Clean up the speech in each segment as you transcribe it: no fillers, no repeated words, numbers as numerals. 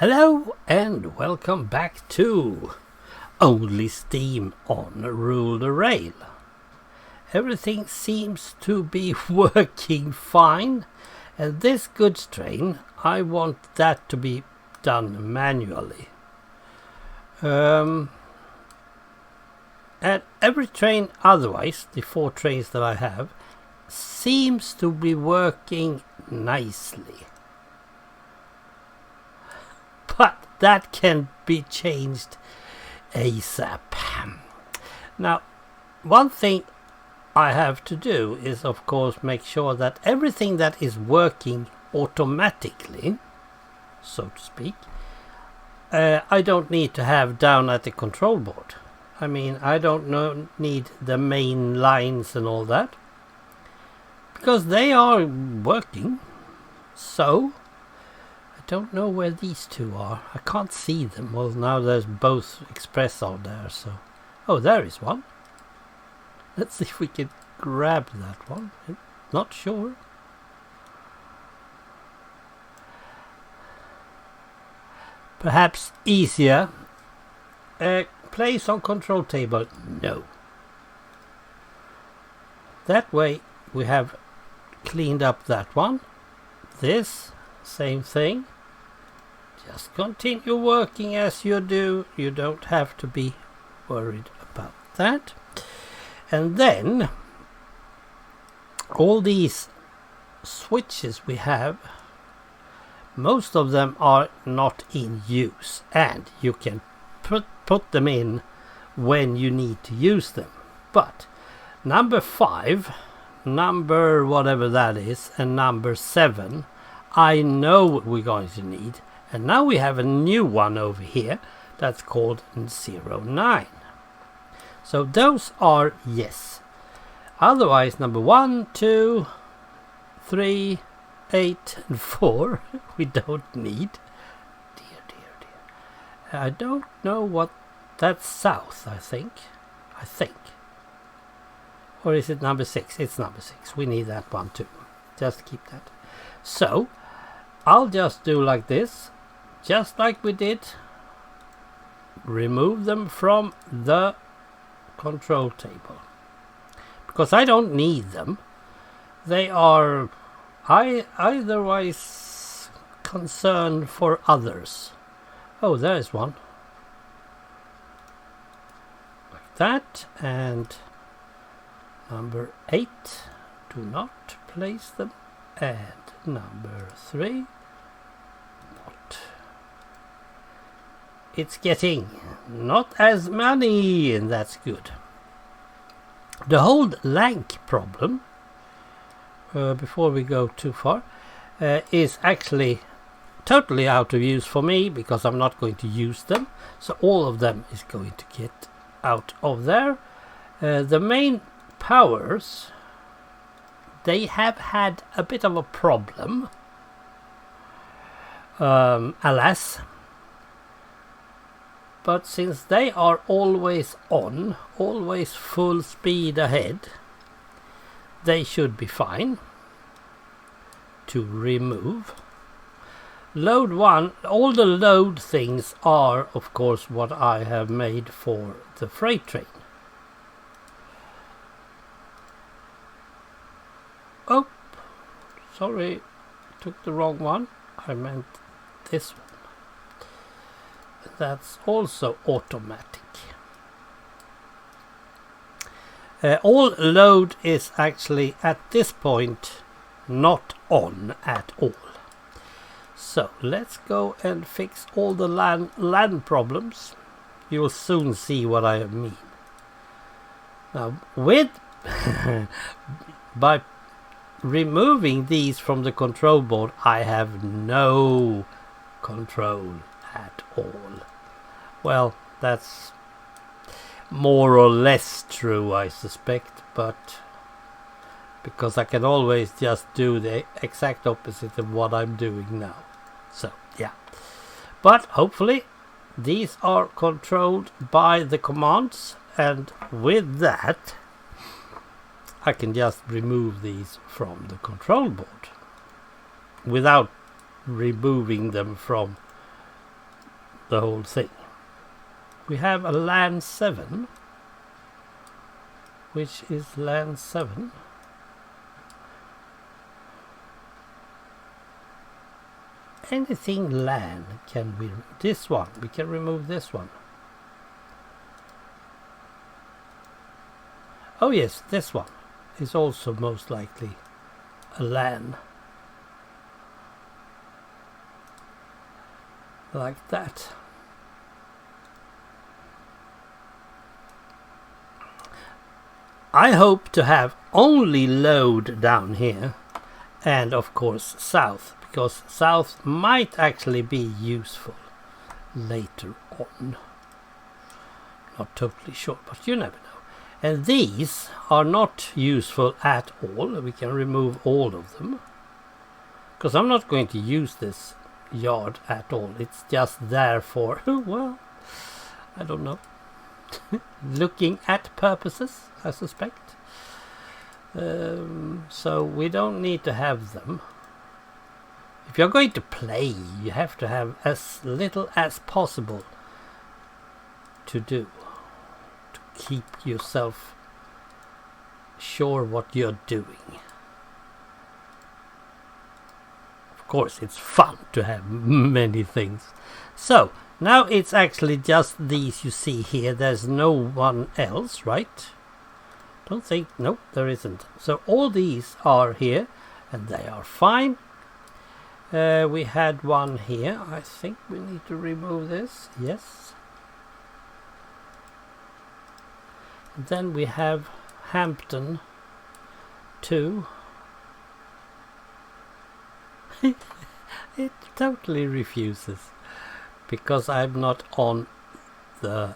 Hello and welcome back to Only Steam on Rule the Rail. Everything seems to be working fine, and this goods train, I want that to be done manually. And every train otherwise, the 4 trains that I have, seems to be working nicely. But that can be changed ASAP. Now, one thing I have to do is, of course, make sure that everything that is working automatically, so to speak, I don't need to have down at the control board. I mean, I don't need the main lines and all that, because they are working. So I don't know where these two are. I can't see them. Well, now there's both express on there, so... Oh, there is one. Let's see if we can grab that one. Not sure. Perhaps easier. Place on control table. No. That way we have cleaned up that one. This, same thing. Just continue working as you do. You don't have to be worried about that. And then all these switches we have, most of them are not in use, and you can put them in when you need to use them. But number 5, number whatever that is, and number 7, I know what we're going to need. And now we have a new one over here that's called 09. So those are yes. Otherwise, number 1, 2, 3, 8, and 4 we don't need. Dear. I don't know what that's south, I think. Or is it number 6? It's number 6. We need that one too. Just keep that. So I'll just do like this. Just like we did, remove them from the control table, because I don't need them. They are otherwise concern for others. Oh, there's one. Like that. And number 8, do not place them. And number 3, it's getting not as many, and that's good. The whole lank problem, before we go too far, is actually totally out of use for me, because I'm not going to use them. So all of them is going to get out of there. The main powers, they have had a bit of a problem, alas. But since they are always on, always full speed ahead, they should be fine to remove. Load 1, all the load things are, of course, what I have made for the freight train. Oh, sorry, took the wrong one. I meant this one. That's also automatic. All load is actually at this point not on at all. So let's go and fix all the land problems. You'll soon see what I mean. Now, with by removing these from the control board, I have no control at all. Well, that's more or less true, I suspect, but because I can always just do the exact opposite of what I'm doing now. So, yeah. But hopefully these are controlled by the commands, and with that I can just remove these from the control board without removing them from the whole thing. We have a LAN 7. Which is LAN 7. Anything LAN can we... This one. We can remove this one. Oh yes, this one is also most likely a LAN. Like that. I hope to have only load down here and of course south, because south might actually be useful later on. Not totally sure, but you never know. And these are not useful at all. We can remove all of them, because I'm not going to use this yard at all. It's just there for, well, I don't know, looking at purposes, I suspect. So we don't need to have them. If you're going to play, you have to have as little as possible to do, to keep yourself sure what you're doing. Of course, it's fun to have many things. So now it's actually just these you see here. There's no one else, right? Don't think, nope, there isn't. So all these are here and they are fine. We had one here. I think we need to remove this. Yes. And then we have Hampton 2. It totally refuses because I'm not on the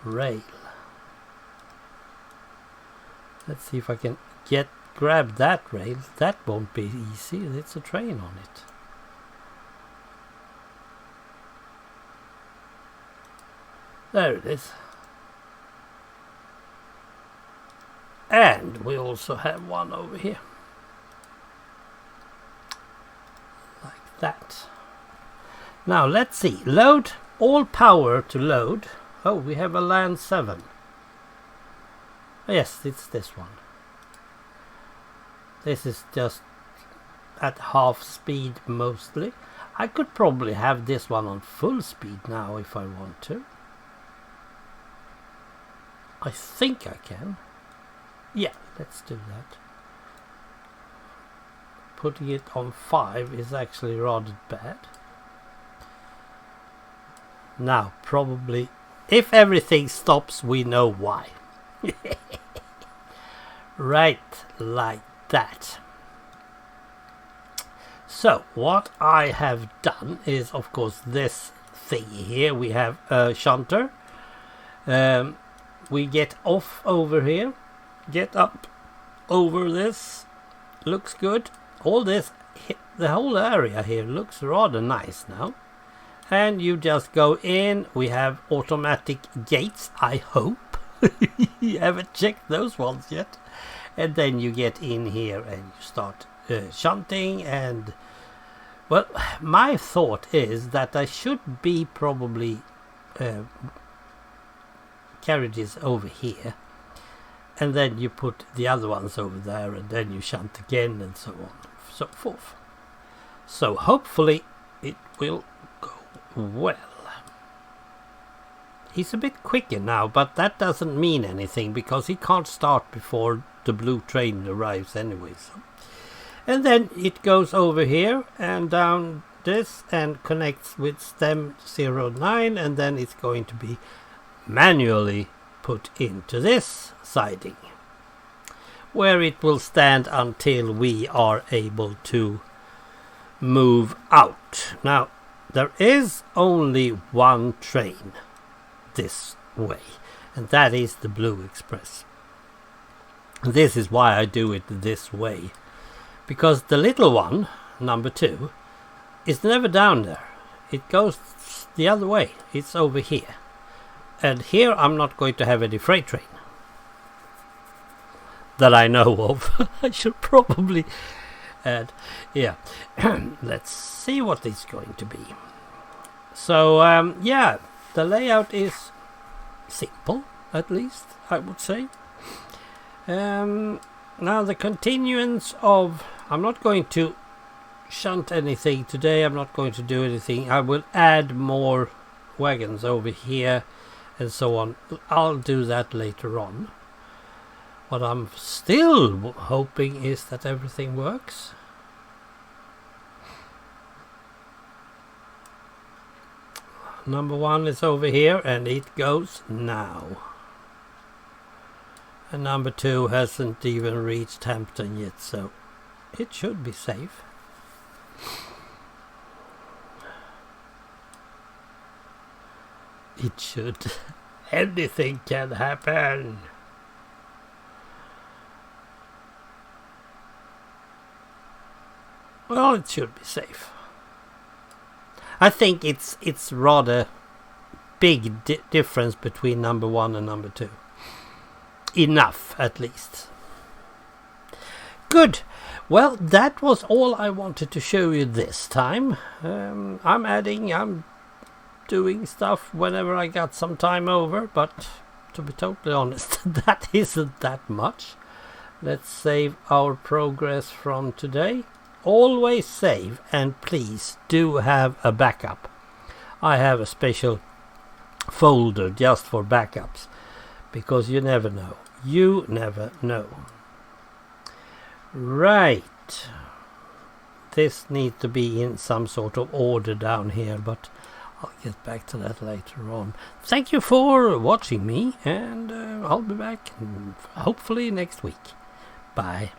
rail. Let's see if I can grab that rail. That won't be easy. It's a train on it. There it is. And we also have one over here. Like that. Now let's see. Load. All power to load. Oh, we have a LAN 7. Yes, it's this one. This is just at half speed mostly. I could probably have this one on full speed now if I want to. I think I can. Yeah, let's do that. Putting it on 5 is actually rather bad. Now, probably, if everything stops, we know why. Right, like that. So, what I have done is, of course, this thing here. We have a shunter. We get off over here. Get up over this. Looks good. All this, the whole area here looks rather nice now. And you just go in. We have automatic gates, I hope. You haven't checked those ones yet. And then you get in here and you start shunting. And well, my thought is that I should be probably carriages over here, and then you put the other ones over there, and then you shunt again, and so on, so forth. So hopefully it will go well. He's a bit quicker now, but that doesn't mean anything because he can't start before the blue train arrives anyway. So. And then it goes over here and down this and connects with stem 09, and then it's going to be manually put into this siding, where it will stand until we are able to move out. Now, there is only one train this way, and that is the Blue Express. This is why I do it this way, because the little one, number 2, is never down there. It goes the other way. It's over here. And here I'm not going to have any freight train that I know of. I should probably add. Yeah. Let's see what it's going to be. So yeah, the layout is simple, at least I would say. Now the continuance of, I'm not going to shunt anything today, I'm not going to do anything. I will add more wagons over here and so on. I'll do that later on. What I'm still hoping is that everything works. Number 1 is over here and it goes now. And number 2 hasn't even reached Hampton yet, so it should be safe. It should. Anything can happen. Well, it should be safe. I think it's rather big difference between number 1 and number 2. Enough, at least. Good. Well, that was all I wanted to show you this time. I'm doing stuff whenever I got some time over, but to be totally honest, that isn't that much. Let's save our progress from today. Always save, and please do have a backup. I have a special folder just for backups, because you never know. You never know. Right. This needs to be in some sort of order down here, but I'll get back to that later on. Thank you for watching me, and I'll be back hopefully next week. Bye.